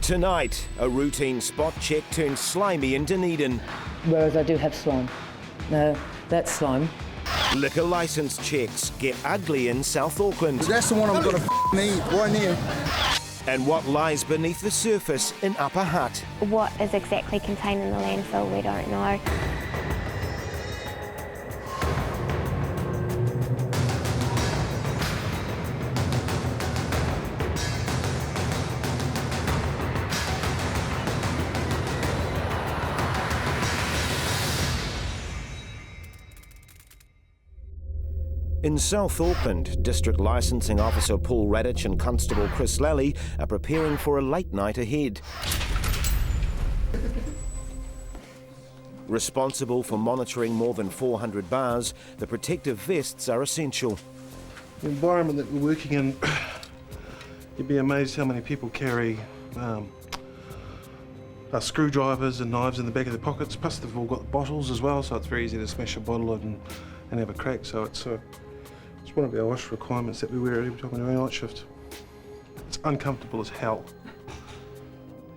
Tonight, a routine spot check turns slimy in Dunedin. Whereas I do have slime. No, that's slime. Liquor licence checks get ugly in South Auckland. That's the one I'm gonna need right now. And what lies beneath the surface in Upper Hutt. What is exactly contained in the landfill, we don't know. In South Auckland, District Licensing Officer Paul Radic and Constable Chris Lally are preparing for a late night ahead. Responsible for monitoring more than 400 bars, the protective vests are essential. The environment that we're working in, you'd be amazed how many people carry screwdrivers and knives in the back of their pockets, plus they've all got bottles as well, so it's very easy to smash a bottle and have a crack. So it's one of our OSH requirements that we wear every time we do our night shift. It's uncomfortable as hell.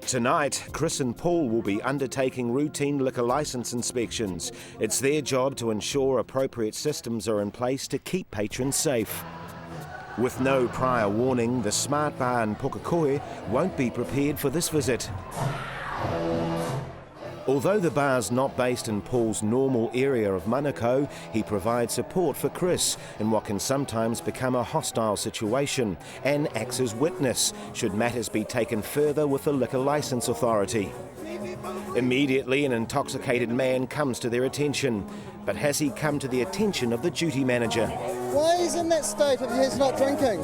Tonight, Chris and Paul will be undertaking routine liquor licence inspections. It's their job to ensure appropriate systems are in place to keep patrons safe. With no prior warning, the Smart Bar in Pukekohe won't be prepared for this visit. Although the bar's not based in Paul's normal area of Manukau, he provides support for Chris in what can sometimes become a hostile situation and acts as witness should matters be taken further with the Liquor Licence Authority. Immediately, an intoxicated man comes to their attention. But has he come to the attention of the duty manager? Why is he in that state if he's not drinking?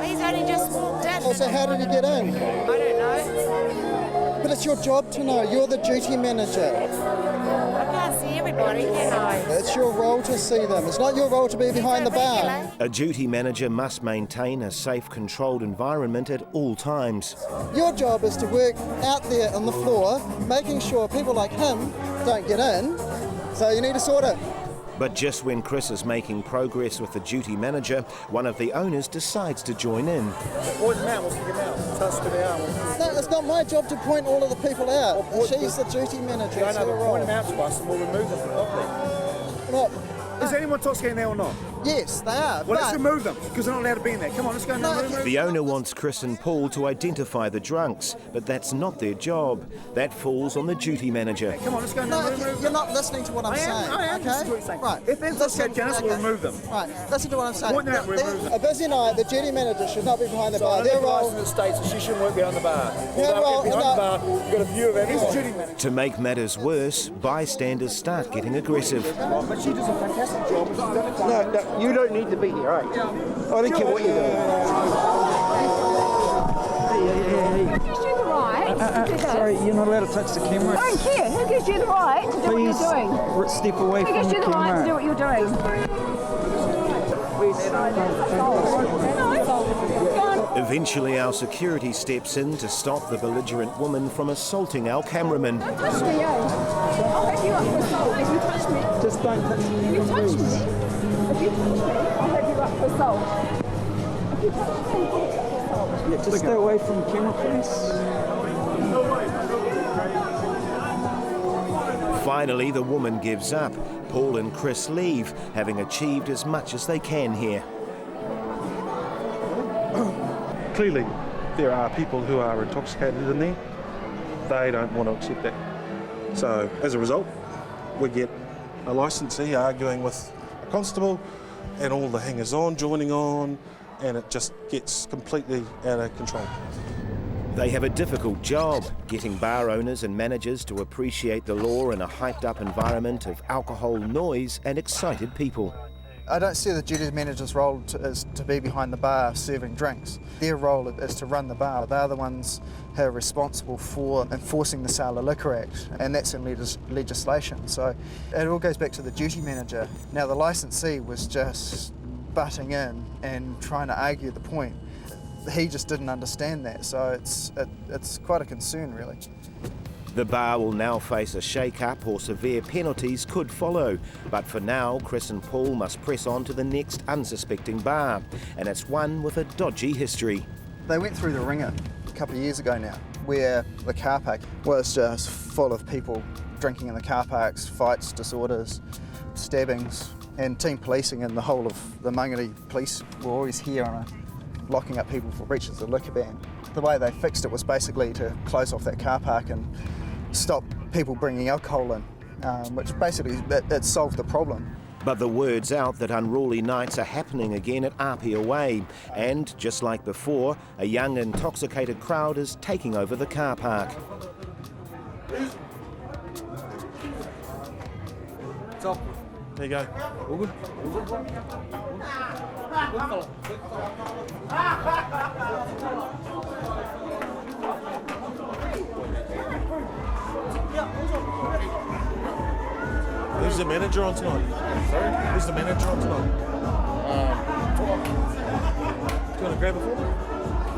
He's only just walked in. Oh, so how did he get in? I don't know. But it's your job to know. You're the duty manager. I can't see everybody, can I? It's your role to see them. It's not your role to be behind the bar. A duty manager must maintain a safe, controlled environment at all times. Your job is to work out there on the floor, making sure people like him don't get in. So you need to sort it. But just when Chris is making progress with the duty manager, one of the owners decides to join in. No, it's not my job to point all of the people out. She's the duty manager. I know, but point them out to us and we'll remove them properly. Look, is anyone intoxicated there or not? yes, they are. Well, let's remove them, because they're not allowed to be in there. Come on, let's go and remove them. The owner wants Chris and Paul to identify the drunks, but that's not their job. That falls on the duty manager. Come on, let's go and remove them. You're not listening to what I'm saying. I am okay? listening to what you're saying. Right. If they're intoxicated, Janice, we'll remove them. Right, listen to what I'm saying. Point them out, we'll remove them. A busy night, the duty manager should not be behind the bar. Their role... The states that she shouldn't work behind the bar. Their role... Behind the bar, you've got a view of everyone. To make matters worse, bystanders start getting aggressive. But she does a fantastic job. No, you don't need to be here, right? I don't care what you're doing. Who gives you the right to do this? Sorry, you're not allowed to touch the camera. I don't care. Who gives you the right to do what you're doing? Please step away from the camera. Who gives you the right to do what you're doing? Eventually, our security steps in to stop the belligerent woman from assaulting our cameraman. Don't touch me, I'll have you up for assault if you touch me. Just don't touch me. If you touch me, I'll have you up for assault. If you touch me, I'll have you up for assault. Yeah, just stay away from the camera, please. Finally, the woman gives up. Paul and Chris leave, having achieved as much as they can here. Clearly, there are people who are intoxicated in there. They don't want to accept that. So, as a result, we get a licensee arguing with a constable and all the hangers-on joining on, and it just gets completely out of control. They have a difficult job, getting bar owners and managers to appreciate the law in a hyped-up environment of alcohol, noise and excited people. I don't see the duty manager's role is to be behind the bar serving drinks. Their role is to run the bar. They're the ones who are responsible for enforcing the Sale of Liquor Act, and that's in legislation. So it all goes back to the duty manager. Now the licensee was just butting in and trying to argue the point. He just didn't understand that, so it's quite a concern, really. The bar will now face a shake-up or severe penalties could follow. But for now, Chris and Paul must press on to the next unsuspecting bar, and it's one with a dodgy history. They went through the ringer a couple of years ago now. where the car park was just full of people drinking in the car parks, fights, disorders, stabbings, and team policing, and the whole of the Mangere police were always here on locking up people for breaches of the liquor ban. The way they fixed it was basically to close off that car park and stop people bringing alcohol in, which basically it solved the problem. But the word's out that unruly nights are happening again at Apia Way, and just like before, a young intoxicated crowd is taking over the car park. Top. There you go. All good? Who's the manager on tonight? Sorry? Who's the manager on tonight? Do you want to grab it for me?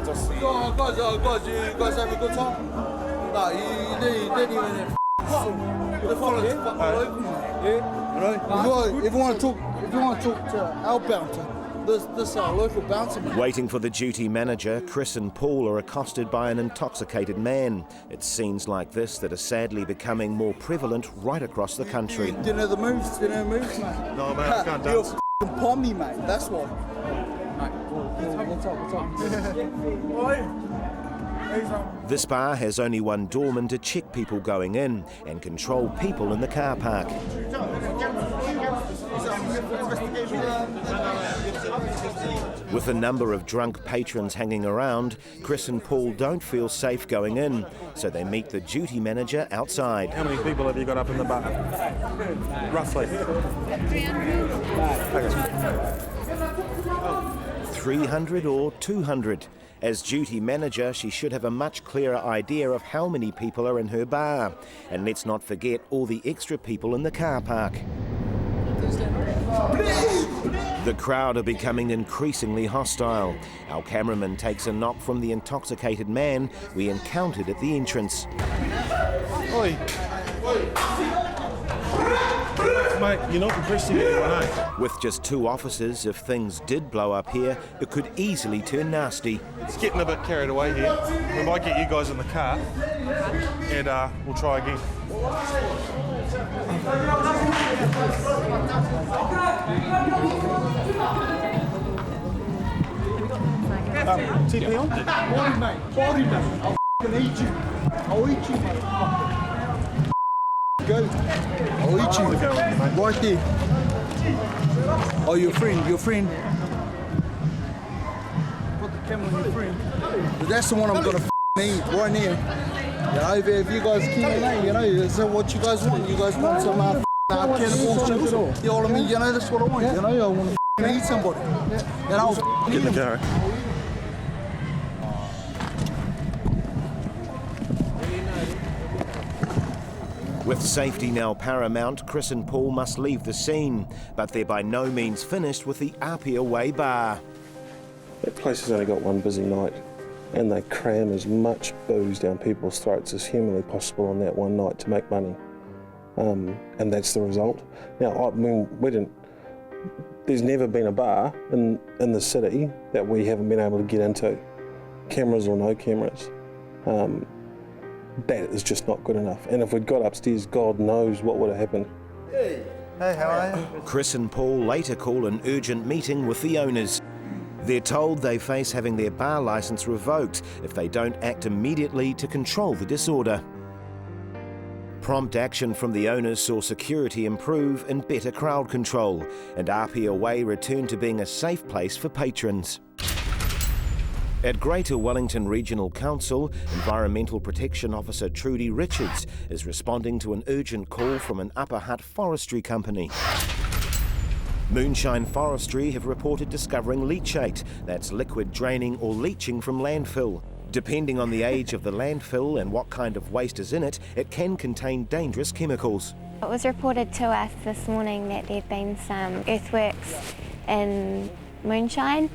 Just guys, you guys have a good time? No, you didn't even the fellas if you want to talk to our bouncer, this our local bouncer. Waiting for the duty manager, Chris and Paul are accosted by an intoxicated man. It's scenes like this that are sadly becoming more prevalent right across the country. Do you know the moves? Do you know the moves, mate? No, mate, I can't dance. You're upon me, mate. That's why. What's up? This bar has only one doorman to check people going in and control people in the car park. With a number of drunk patrons hanging around, Chris and Paul don't feel safe going in, so they meet the duty manager outside. How many people have you got up in the bar? Roughly. 300 or 200. As duty manager, she should have a much clearer idea of how many people are in her bar. And let's not forget all the extra people in the car park. The crowd are becoming increasingly hostile. Our cameraman takes a knock from the intoxicated man we encountered at the entrance. Oi! Mate, you're not impressing anyone, eh? With just 2 officers, if things did blow up here, it could easily turn nasty. It's getting a bit carried away here. We might get you guys in the car and we'll try again. TP on? Body, mate. I'll f***ing eat you. I'll eat you, mate. Go. I'll eat you. Right there. Oh, your friend. Put the camera on your friend. That's the one I'm gonna eat right now. You know, if you guys keen, you know, is that what you guys want? You guys want some cannibal chips? You know what I mean? You know, that's what I want. You know, I want to eat somebody. And I'll get in the car. With safety now paramount, Chris and Paul must leave the scene, but they're by no means finished with the Apia Way bar. That place has only got one busy night, and they cram as much booze down people's throats as humanly possible on that one night to make money. And that's the result. Now, I mean, there's never been a bar in the city that we haven't been able to get into, cameras or no cameras. That is just not good enough. And if we'd got upstairs, God knows what would have happened. Hey, how are you? Chris and Paul later call an urgent meeting with the owners. They're told they face having their bar licence revoked if they don't act immediately to control the disorder. Prompt action from the owners saw security improve and better crowd control, and Apia Way returned to being a safe place for patrons. At Greater Wellington Regional Council, Environmental Protection Officer Trudy Richards is responding to an urgent call from an Upper Hutt forestry company. Moonshine Forestry have reported discovering leachate, that's liquid draining or leaching from landfill. Depending on the age of the landfill and what kind of waste is in it, it can contain dangerous chemicals. It was reported to us this morning that there'd been some earthworks in Moonshine,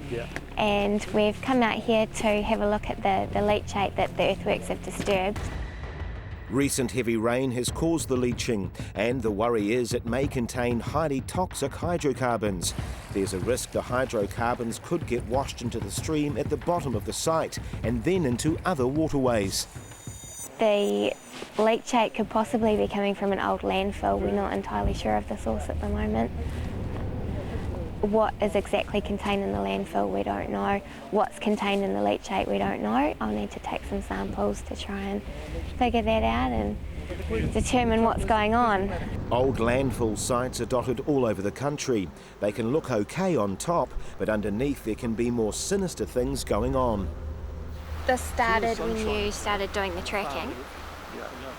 and we've come out here to have a look at the leachate that the earthworks have disturbed. Recent heavy rain has caused the leaching, and the worry is it may contain highly toxic hydrocarbons. There's a risk the hydrocarbons could get washed into the stream at the bottom of the site and then into other waterways. The leachate could possibly be coming from an old landfill. We're not entirely sure of the source at the moment. What is exactly contained in the landfill, we don't know. What's contained in the leachate, we don't know. I'll need to take some samples to try and figure that out and determine what's going on. Old landfill sites are dotted all over the country. They can look okay on top, but underneath there can be more sinister things going on. This started when you started doing the tracking?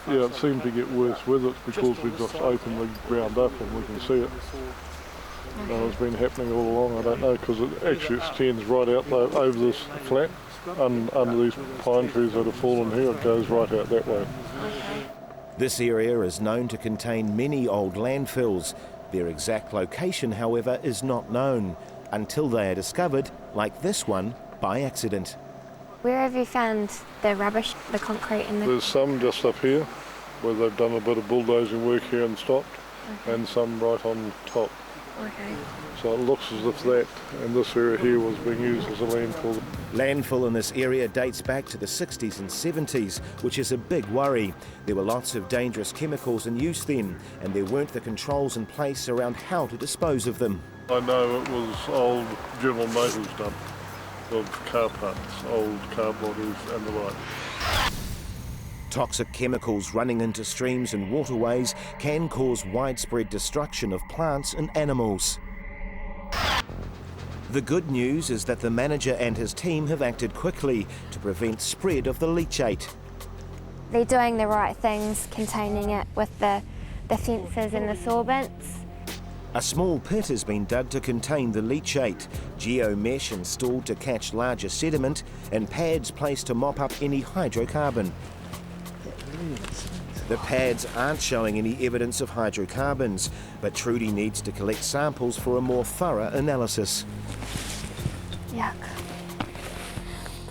Yeah, it seemed to get worse with it because we just opened the ground up and we can see it. And it's been happening all along, I don't know, because it actually extends right out over this flat, under these pine trees that have fallen here, it goes right out that way. This area is known to contain many old landfills. Their exact location, however, is not known, until they are discovered, like this one, by accident. Where have you found the rubbish, the concrete and the... There's some just up here, where they've done a bit of bulldozing work here and stopped, and some right on top. Okay. So it looks as if that, and this area here, was being used as a landfill. Landfill in this area dates back to the 60s and 70s, which is a big worry. There were lots of dangerous chemicals in use then, and there weren't the controls in place around how to dispose of them. I know it was old General Motors dump of car parts, old car bodies and the like. Toxic chemicals running into streams and waterways can cause widespread destruction of plants and animals. The good news is that the manager and his team have acted quickly to prevent spread of the leachate. They're doing the right things, containing it with the fences and the sorbents. A small pit has been dug to contain the leachate, geomesh installed to catch larger sediment, and pads placed to mop up any hydrocarbon. The pads aren't showing any evidence of hydrocarbons, but Trudy needs to collect samples for a more thorough analysis. Yuck.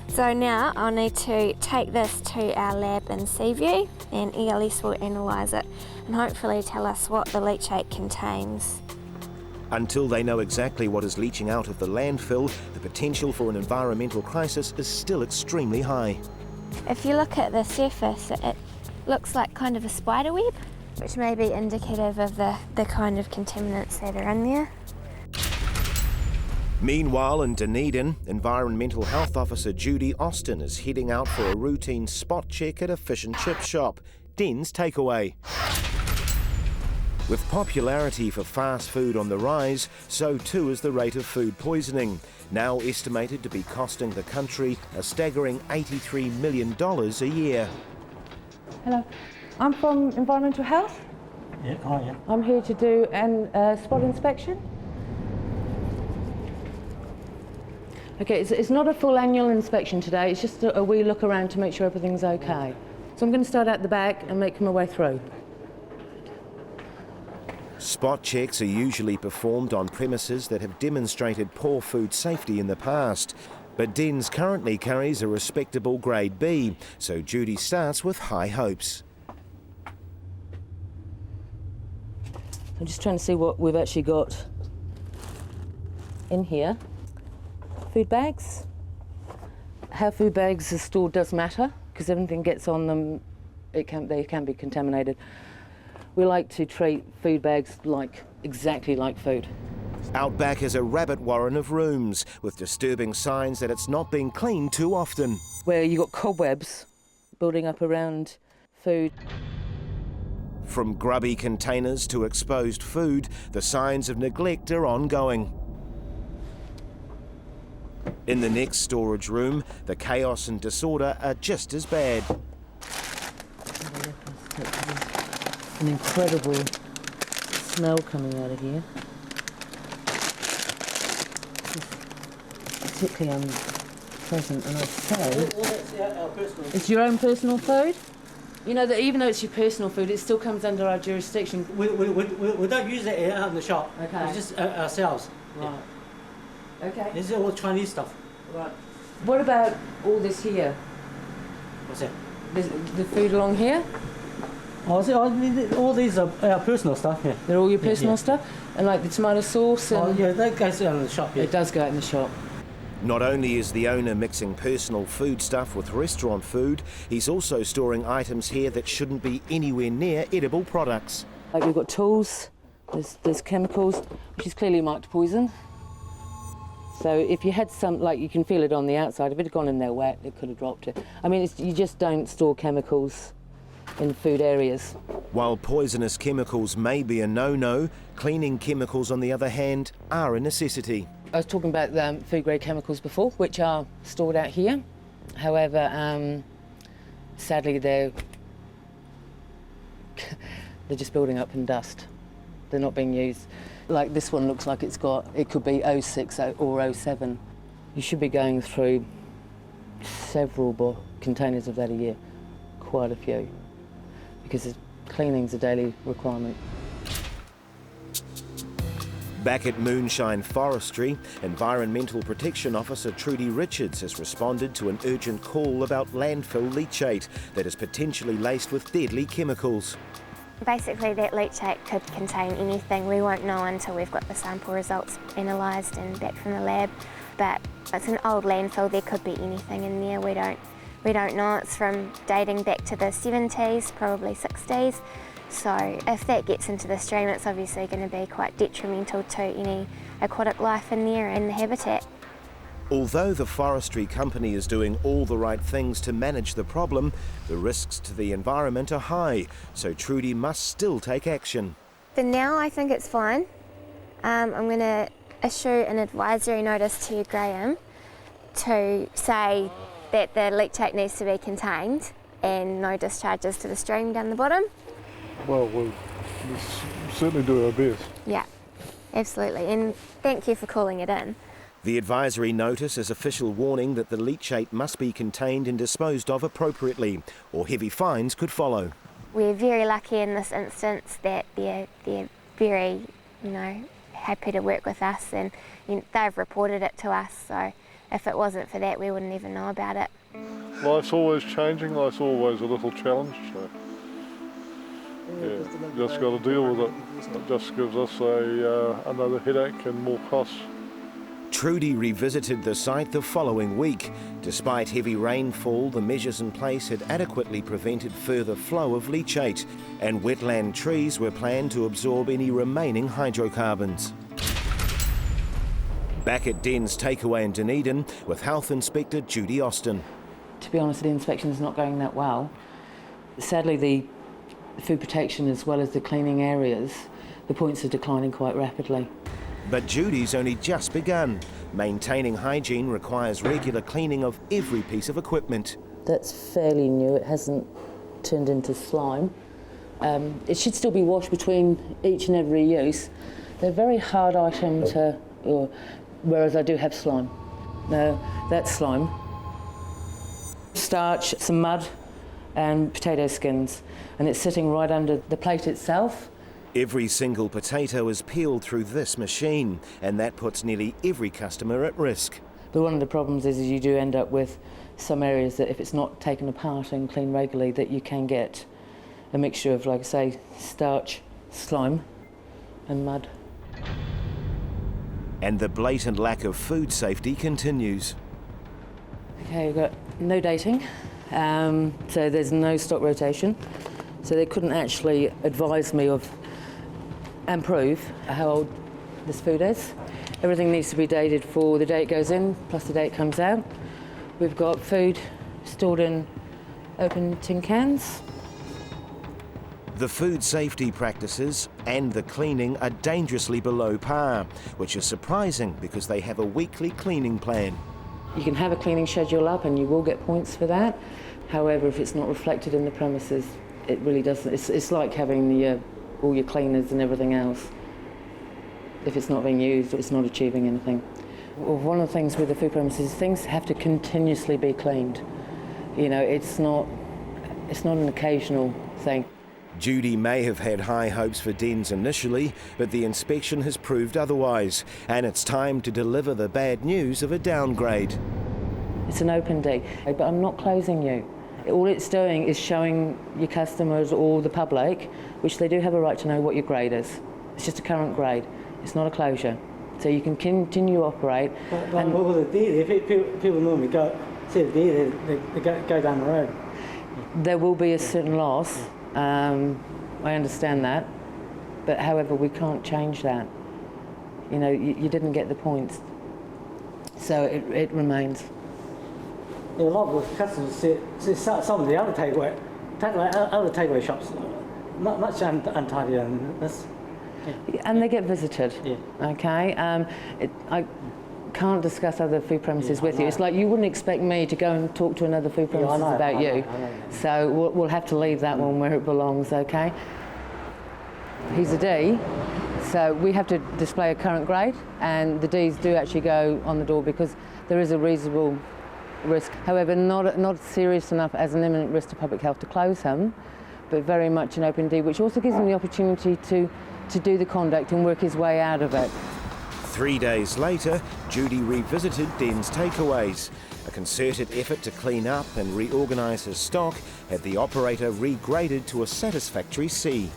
So now I'll need to take this to our lab in Seaview, and ELS will analyse it and hopefully tell us what the leachate contains. Until they know exactly what is leaching out of the landfill, the potential for an environmental crisis is still extremely high. If you look at the surface, it looks like kind of a spider web, which may be indicative of the kind of contaminants that are in there. Meanwhile, in Dunedin, Environmental Health Officer Judy Austin is heading out for a routine spot check at a fish and chip shop, Den's Takeaway. With popularity for fast food on the rise, so too is the rate of food poisoning, now estimated to be costing the country a staggering $83 million a year. Hello, I'm from Environmental Health. Yeah, oh yeah. I'm here to do a spot inspection. Okay, it's not a full annual inspection today, it's just a wee look around to make sure everything's okay. So I'm going to start at the back and make my way through. Spot checks are usually performed on premises that have demonstrated poor food safety in the past. But Den's currently carries a respectable grade B, so Judy starts with high hopes. I'm just trying to see what we've actually got in here. Food bags. How food bags are stored does matter, because everything gets on them, they can be contaminated. We like to treat food bags exactly like food. Out back is a rabbit warren of rooms, with disturbing signs that it's not being cleaned too often. Where you got cobwebs building up around food. From grubby containers to exposed food, the signs of neglect are ongoing. In the next storage room, the chaos and disorder are just as bad. An incredible smell coming out of here. It's particularly unpleasant, and I'd say it's your own personal food. You know that even though it's your personal food, it still comes under our jurisdiction. We don't use it out in the shop. Okay. It's just ourselves. Right. Yeah. Okay. This is all Chinese stuff. Right. What about all this here? What's that? The food along here? All these are our personal stuff, yeah. They're all your personal stuff? And like the tomato sauce? And yeah, that goes out in the shop, yeah. It does go out in the shop. Not only is the owner mixing personal foodstuff with restaurant food, he's also storing items here that shouldn't be anywhere near edible products. Like we've got tools, there's chemicals, which is clearly marked poison. So if you had some, like you can feel it on the outside, if it had gone in there wet, it could have dropped it. I mean, you just don't store chemicals in food areas. While poisonous chemicals may be a no-no, cleaning chemicals, on the other hand, are a necessity. I was talking about food-grade chemicals before, which are stored out here. However, sadly, they're just building up in dust. They're not being used. Like this one looks like it could be 06 or 07. You should be going through several containers of that a year, quite a few, because cleaning's a daily requirement. Back at Moonshine Forestry, Environmental Protection Officer Trudy has responded to an urgent call about landfill leachate that is potentially laced with deadly chemicals. Basically, that leachate could contain anything. We won't know until we've got the sample results analysed and back from the lab. But it's an old landfill, there could be anything in there. We don't know. It's from dating back to the 70s, probably 60s. So if that gets into the stream, it's obviously going to be quite detrimental to any aquatic life in there and the habitat. Although the forestry company is doing all the right things to manage the problem, the risks to the environment are high, so Trudy must still take action. For now, I think it's fine. I'm going to issue an advisory notice to Graham to say that the leachate needs to be contained and no discharges to the stream down the bottom. Well, we'll certainly do our best. Yeah, absolutely, and thank you for calling it in. The advisory notice is official warning that the leachate must be contained and disposed of appropriately, or heavy fines could follow. We're very lucky in this instance that they're very, happy to work with us, and they've reported it to us, so if it wasn't for that, we wouldn't even know about it. Life's always changing, life's always a little challenge, so yeah, just got to deal with it. It just gives us another headache and more costs. Trudy revisited the site the following week. Despite heavy rainfall, the measures in place had adequately prevented further flow of leachate, and wetland trees were planned to absorb any remaining hydrocarbons. Back at Den's Takeaway in Dunedin with Health Inspector Judy Austin. To be honest, the inspection is not going that well. Sadly, the food protection as well as the cleaning areas, the points are declining quite rapidly. But Judy's only just begun. Maintaining hygiene requires regular cleaning of every piece of equipment. That's fairly new, it hasn't turned into slime. It should still be washed between each and every use. They're a very hard item whereas I do have slime. Now, that's slime. Starch, some mud and potato skins, and it's sitting right under the plate itself. Every single potato is peeled through this machine, and that puts nearly every customer at risk. But one of the problems is you do end up with some areas that if it's not taken apart and cleaned regularly, that you can get a mixture of, like I say, starch, slime and mud. And the blatant lack of food safety continues. Okay, we've got no dating, so there's no stock rotation, so they couldn't actually advise me of and prove how old this food is. Everything needs to be dated for the day it goes in, plus the day it comes out. We've got food stored in open tin cans. The food safety practices and the cleaning are dangerously below par, which is surprising because they have a weekly cleaning plan. You can have a cleaning schedule up and you will get points for that. However, if it's not reflected in the premises, it really doesn't. It's like having all your cleaners and everything else. If it's not being used, it's not achieving anything. One of the things with the food premises is things have to continuously be cleaned. It's not an occasional thing. Judy may have had high hopes for Den's initially, but the inspection has proved otherwise, and it's time to deliver the bad news of a downgrade. It's an open day, but I'm not closing you. All it's doing is showing your customers or the public, which they do have a right to know, what your grade is. It's just a current grade. It's not a closure. So you can continue to operate. But with a deer, people normally see the deer, they go down the road. There will be a certain loss. I understand that, but however, we can't change that. You know, you didn't get the points, so it remains. Yeah, a lot of customers see some of the other takeaway shops much untidy and this. Yeah. And they get visited. Yeah. Okay. I can't discuss other food premises with you. It's like you wouldn't expect me to go and talk to another food premises about you. I know. So we'll have to leave that one where it belongs. Okay. He's a D, so we have to display a current grade, and the Ds do actually go on the door because there is a reasonable risk. However, not serious enough as an imminent risk to public health to close him, but very much an open D, which also gives him the opportunity to do the conduct and work his way out of it. 3 days later, Judy revisited Den's takeaways. A concerted effort to clean up and reorganise his stock had the operator regraded to a satisfactory C.